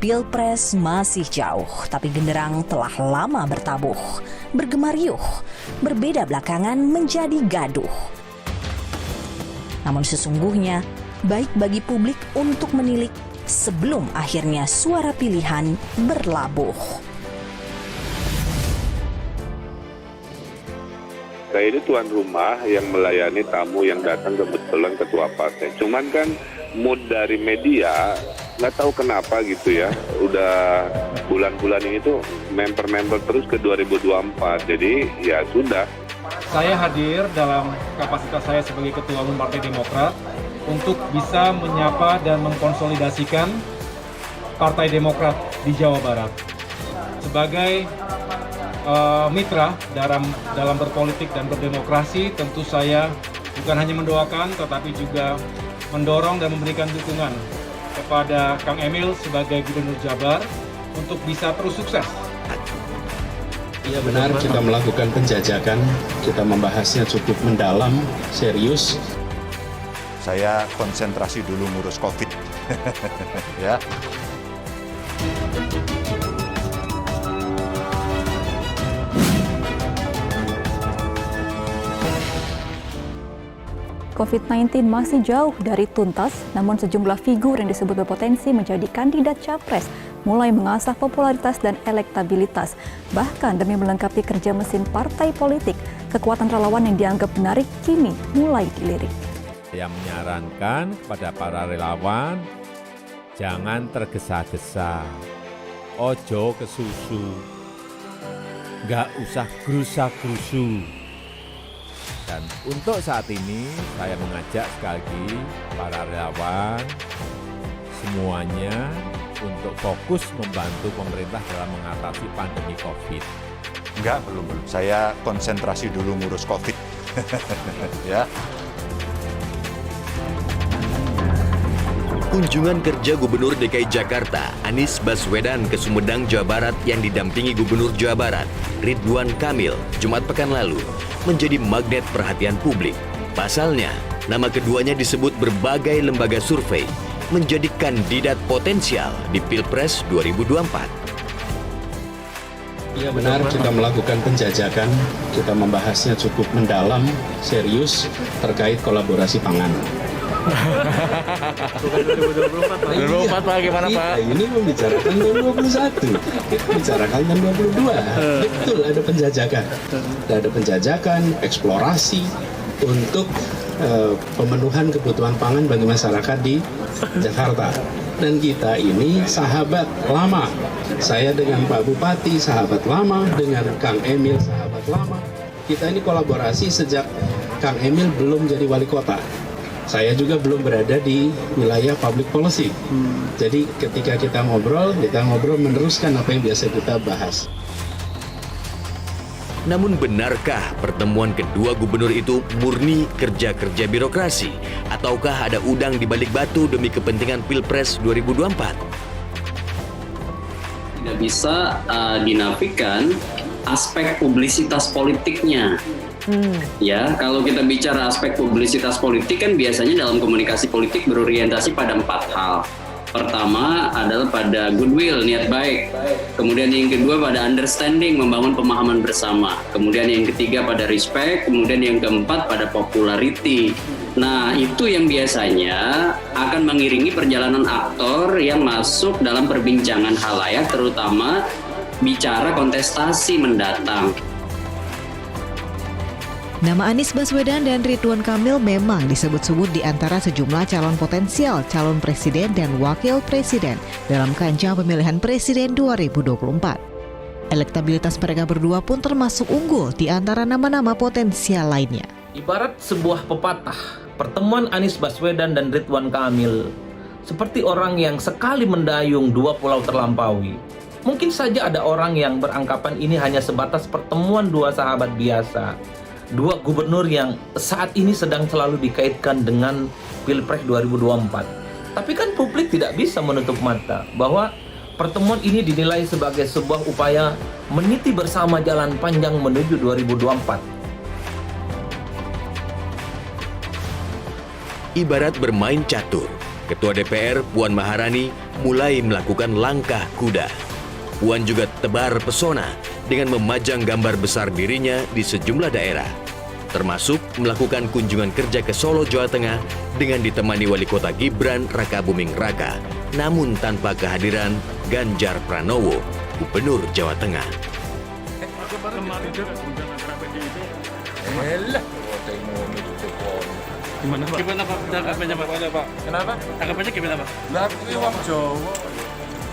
Pilpres masih jauh, tapi genderang telah lama bertabuh, bergema riuh, berbeda belakangan menjadi gaduh. Namun sesungguhnya, baik bagi publik untuk menilik sebelum akhirnya suara pilihan berlabuh. Saya ini tuan rumah yang melayani tamu yang datang kebetulan ketua partai. Cuman kan mood dari media nggak tahu kenapa gitu ya. Udah bulan-bulan ini tuh member-member terus ke 2024. Jadi ya sudah. Saya hadir dalam kapasitas saya sebagai Ketua Umum Partai Demokrat untuk bisa menyapa dan mengkonsolidasikan Partai Demokrat di Jawa Barat. Sebagai mitra dalam berpolitik dan berdemokrasi, tentu saya bukan hanya mendoakan tetapi juga mendorong dan memberikan dukungan kepada Kang Emil sebagai Gubernur Jabar untuk bisa terus sukses. Iya benar, kita melakukan penjajakan, kita membahasnya cukup mendalam, serius. Saya konsentrasi dulu ngurus COVID. Ya. COVID-19 masih jauh dari tuntas, namun sejumlah figur yang disebut berpotensi menjadi kandidat capres mulai mengasah popularitas dan elektabilitas. Bahkan demi melengkapi kerja mesin partai politik, kekuatan relawan yang dianggap menarik kini mulai dilirik. Saya menyarankan kepada para relawan, jangan tergesa-gesa, ojo kesusu, nggak usah gerusa-gerusu. Dan untuk saat ini saya mengajak sekali lagi para relawan semuanya untuk fokus membantu pemerintah dalam mengatasi pandemi COVID. Enggak, belum. Saya konsentrasi dulu ngurus COVID. Ya. Kunjungan kerja Gubernur DKI Jakarta Anies Baswedan ke Sumedang, Jawa Barat yang didampingi Gubernur Jawa Barat Ridwan Kamil Jumat pekan lalu menjadi magnet perhatian publik. Pasalnya, nama keduanya disebut berbagai lembaga survei menjadi kandidat potensial di Pilpres 2024. Iya benar, kita melakukan penjajakan, kita membahasnya cukup mendalam, serius terkait kolaborasi pangan. Bukan 2024 Pak, gimana Pak? Ini membicarakan tahun 21, kita bicarakan tahun 22. Betul, ada penjajakan. Ada penjajakan, eksplorasi untuk pemenuhan kebutuhan pangan bagi masyarakat di Jakarta. Dan kita ini sahabat lama. Saya dengan Pak Bupati sahabat lama, dengan Kang Emil sahabat lama. Kita ini kolaborasi sejak Kang Emil belum jadi wali kota. Saya juga belum berada di wilayah public policy. Jadi ketika kita ngobrol meneruskan apa yang biasa kita bahas. Namun benarkah pertemuan kedua gubernur itu murni kerja-kerja birokrasi? Ataukah ada udang di balik batu demi kepentingan Pilpres 2024? Tidak bisa dinafikan aspek publisitas politiknya. Ya, kalau kita bicara aspek publisitas politik kan biasanya dalam komunikasi politik berorientasi pada 4 hal. Pertama adalah pada goodwill, niat baik. Kemudian yang kedua pada understanding, membangun pemahaman bersama. Kemudian yang ketiga pada respect. Kemudian yang keempat pada popularity. Nah, itu yang biasanya akan mengiringi perjalanan aktor yang masuk dalam perbincangan khalayak, terutama bicara kontestasi mendatang. Nama Anies Baswedan dan Ridwan Kamil memang disebut-sebut di antara sejumlah calon potensial calon presiden dan wakil presiden dalam kancah pemilihan presiden 2024. Elektabilitas mereka berdua pun termasuk unggul di antara nama-nama potensial lainnya. Ibarat sebuah pepatah, pertemuan Anies Baswedan dan Ridwan Kamil seperti orang yang sekali mendayung dua pulau terlampaui. Mungkin saja ada orang yang beranggapan ini hanya sebatas pertemuan dua sahabat biasa. Dua gubernur yang saat ini sedang selalu dikaitkan dengan Pilpres 2024. Tapi kan publik tidak bisa menutup mata bahwa pertemuan ini dinilai sebagai sebuah upaya meniti bersama jalan panjang menuju 2024. Ibarat bermain catur, Ketua DPR Puan Maharani mulai melakukan langkah kuda. Puan juga tebar pesona dengan memajang gambar besar dirinya di sejumlah daerah, termasuk melakukan kunjungan kerja ke Solo, Jawa Tengah dengan ditemani Wali Kota Gibran Rakabuming Raka, namun tanpa kehadiran Ganjar Pranowo, Gubernur Jawa Tengah. Gimana Pak? Tanggapannya Pak? Kenapa? Tanggapannya gimana Pak? Lah, ini wong Jawa.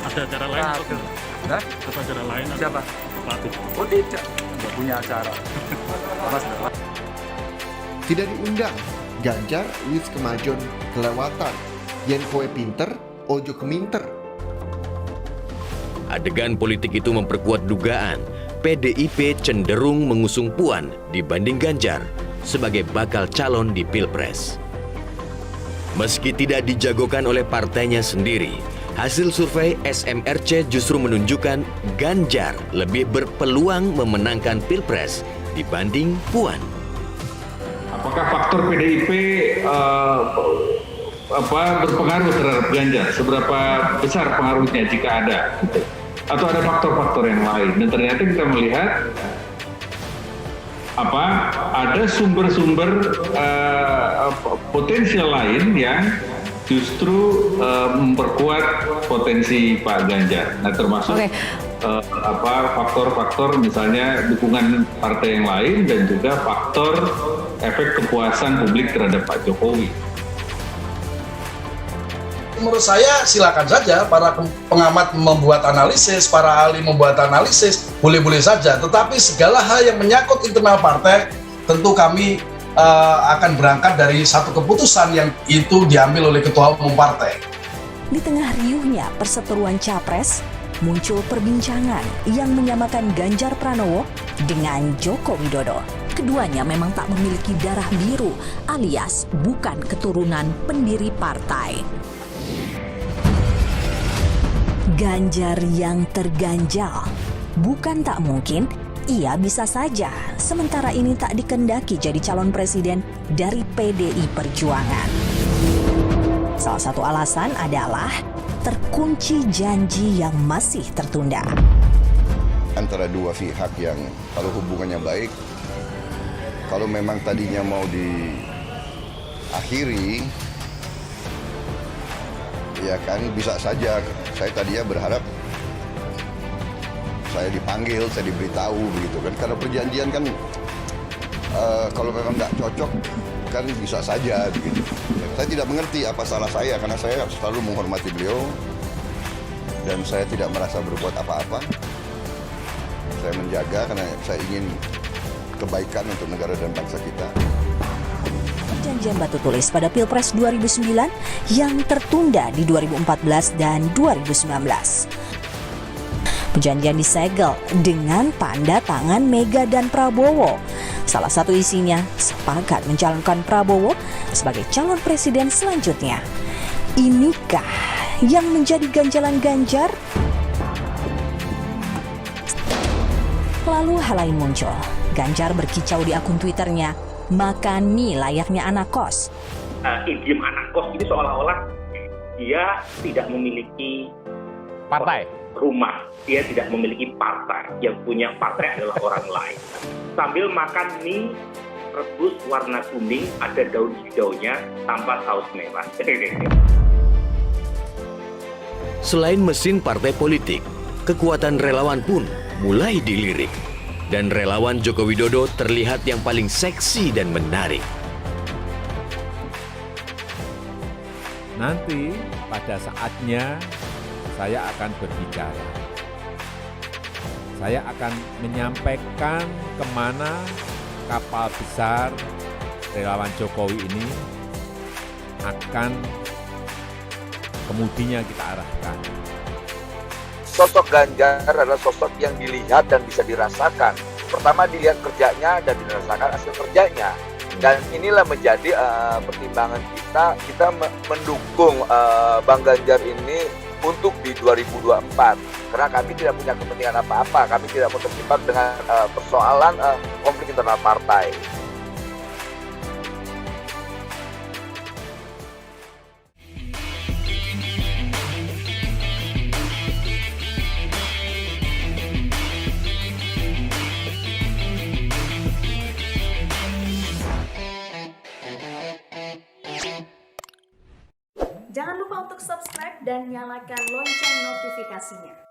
Ada acara lain atau ada acara lain? Siapa? Pak Atuh. Oh tidak, nggak punya acara. Tidak diundang, Ganjar wis kemajon kelewatan. Yen kowe pinter, ojo keminter. Adegan politik itu memperkuat dugaan PDIP cenderung mengusung Puan dibanding Ganjar sebagai bakal calon di Pilpres. Meski tidak dijagokan oleh partainya sendiri, hasil survei SMRC justru menunjukkan Ganjar lebih berpeluang memenangkan Pilpres dibanding Puan. Apakah faktor PDIP berpengaruh terhadap Ganjar? Seberapa besar pengaruhnya jika ada? Gitu. Atau ada faktor-faktor yang lain? Dan ternyata kita melihat ada sumber-sumber potensial lain yang justru memperkuat potensi Pak Ganjar. Nah, termasuk faktor-faktor misalnya dukungan partai yang lain dan juga faktor efek kepuasan publik terhadap Pak Jokowi. Menurut saya silakan saja para pengamat membuat analisis, para ahli membuat analisis, boleh-boleh saja. Tetapi segala hal yang menyangkut internal partai, tentu kami akan berangkat dari satu keputusan yang itu diambil oleh Ketua Umum Partai. Di tengah riuhnya perseteruan Capres, muncul perbincangan yang menyamakan Ganjar Pranowo dengan Joko Widodo. Keduanya memang tak memiliki darah biru, alias bukan keturunan pendiri partai. Ganjar yang terganjal, bukan tak mungkin, ia bisa saja sementara ini tak dikendaki jadi calon presiden dari PDI Perjuangan. Salah satu alasan adalah terkunci janji yang masih tertunda. Antara dua pihak yang kalau hubungannya baik, kalau memang tadinya mau diakhiri, ya kan bisa saja. Saya tadinya berharap saya dipanggil, saya diberitahu begitu kan. Karena perjanjian kan kalau memang nggak cocok kan bisa saja begitu. Saya tidak mengerti apa salah saya karena saya selalu menghormati beliau dan saya tidak merasa berbuat apa-apa. Saya menjaga karena saya ingin kebaikan untuk negara dan bangsa kita. Perjanjian batu tulis pada Pilpres 2009 yang tertunda di 2014 dan 2019. Perjanjian disegel dengan tanda tangan Mega dan Prabowo. Salah satu isinya sepakat mencalonkan Prabowo sebagai calon presiden selanjutnya. Inikah yang menjadi ganjalan Ganjar? Lalu hal lain muncul. Ganjar berkicau di akun Twitternya, makan mie layaknya anak kos. Idiom anak kos ini seolah-olah dia tidak memiliki partai, rumah, dia tidak memiliki partai, yang punya partai adalah orang lain. Sambil makan mie rebus warna kuning, ada daun hijaunya tanpa saus merah. Selain mesin partai politik, kekuatan relawan pun mulai dilirik. Dan relawan Joko Widodo terlihat yang paling seksi dan menarik. Nanti pada saatnya saya akan berbicara. Saya akan menyampaikan kemana kapal besar relawan Jokowi ini akan kemudinya kita arahkan. Sosok Ganjar adalah sosok yang dilihat dan bisa dirasakan. Pertama dilihat kerjanya dan dirasakan hasil kerjanya. Dan inilah menjadi pertimbangan kita mendukung Bang Ganjar ini untuk di 2024. Karena kami tidak punya kepentingan apa-apa. Kami tidak mau terjebak dengan persoalan konflik internal partai. Jangan lupa untuk subscribe dan nyalakan lonceng notifikasinya.